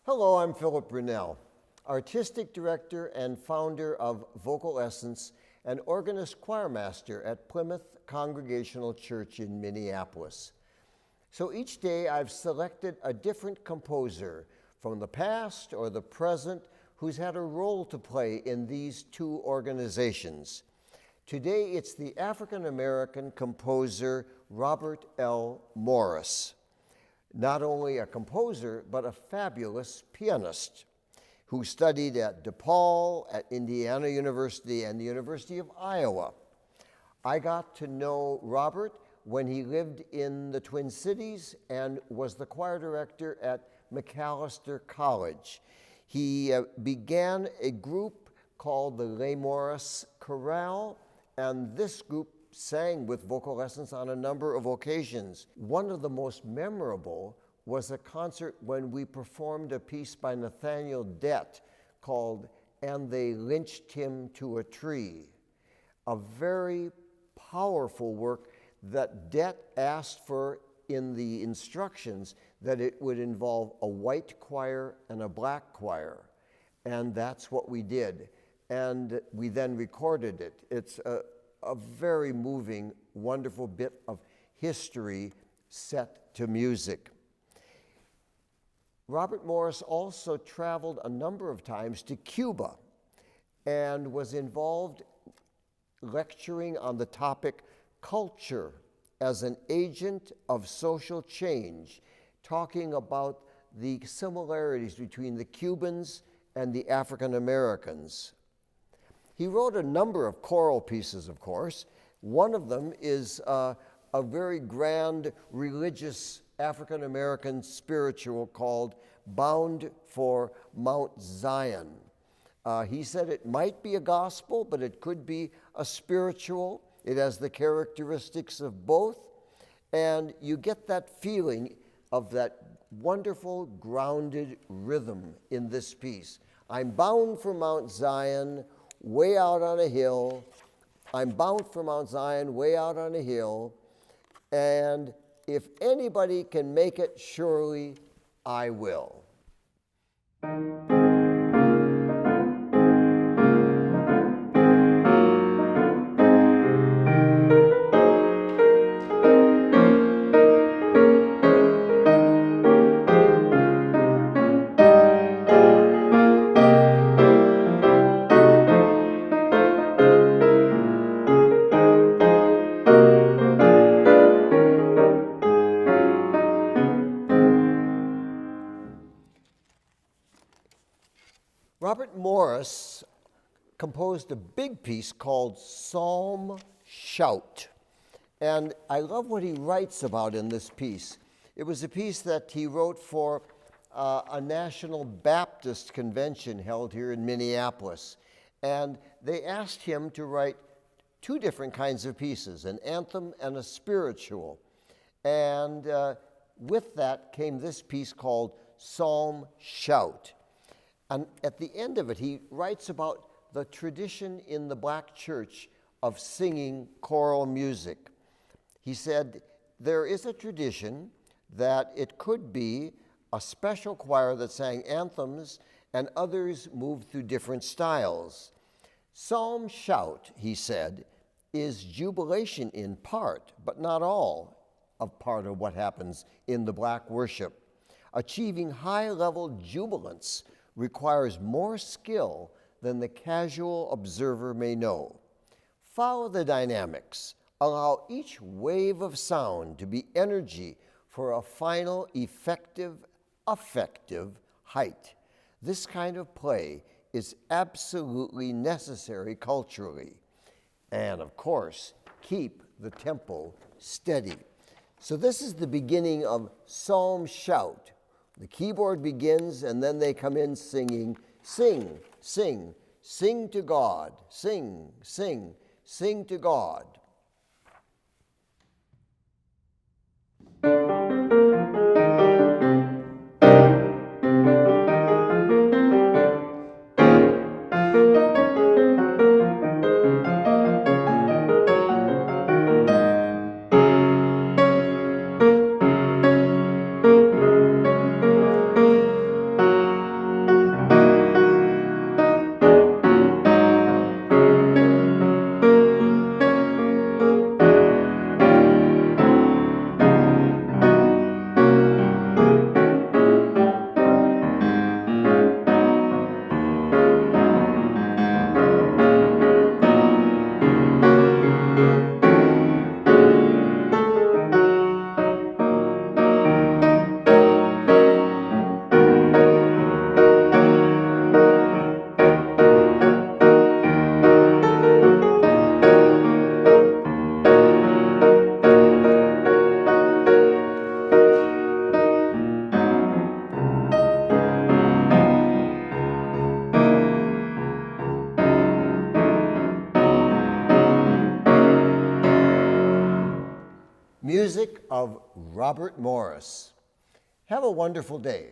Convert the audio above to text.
Hello, I'm Philip Brunelle, Artistic Director and founder of VocalEssence and organist choirmaster at Plymouth Congregational Church in Minneapolis. So each day I've selected a different composer from the past or the present who's had a role to play in these two organizations. Today it's the African-American composer Robert L. Morris. Not only a composer, but a fabulous pianist who studied at DePaul, at Indiana University, and the University of Iowa. I got to know Robert when he lived in the Twin Cities and was the choir director at Macalester College. He began a group called the Leigh Morris Chorale, and this group sang with VocalEssence on a number of occasions. One of the most memorable was a concert when we performed a piece by Nathaniel Dett called "And They Lynched Him to a Tree," a very powerful work that Dett asked for in the instructions, that it would involve a white choir and a black choir. And that's what we did. And we then recorded it. It's a very moving, wonderful bit of history set to music. Robert Morris also traveled a number of times to Cuba and was involved lecturing on the topic culture as an agent of social change, talking about the similarities between the Cubans and the African Americans. He wrote a number of choral pieces, of course. One of them is a very grand religious African-American spiritual called "Bound for Mount Zion." He said it might be a gospel, but it could be a spiritual. It has the characteristics of both, and you get that feeling of that wonderful grounded rhythm in this piece. I'm bound for Mount Zion, way out on a hill. I'm bound for Mount Zion, way out on a hill. And if anybody can make it, surely I will. Robert Morris composed a big piece called Psalm Shout. And I love what he writes about in this piece. It was a piece that he wrote for a National Baptist convention held here in Minneapolis. And they asked him to write two different kinds of pieces, an anthem and a spiritual. And with that came this piece called Psalm Shout. And at the end of it, he writes about the tradition in the black church of singing choral music. He said, there is a tradition that it could be a special choir that sang anthems and others moved through different styles. Psalm Shout, he said, is jubilation in part, but not all of part of what happens in the black worship. Achieving high-level jubilance requires more skill than the casual observer may know. Follow the dynamics. Allow each wave of sound to be energy for a final, effective height. This kind of play is absolutely necessary culturally. And of course, keep the tempo steady. So this is the beginning of Psalm Shout. The keyboard begins, and then they come in singing, sing, sing, sing to God, sing, sing, sing to God. Music of Robert Morris. Have a wonderful day.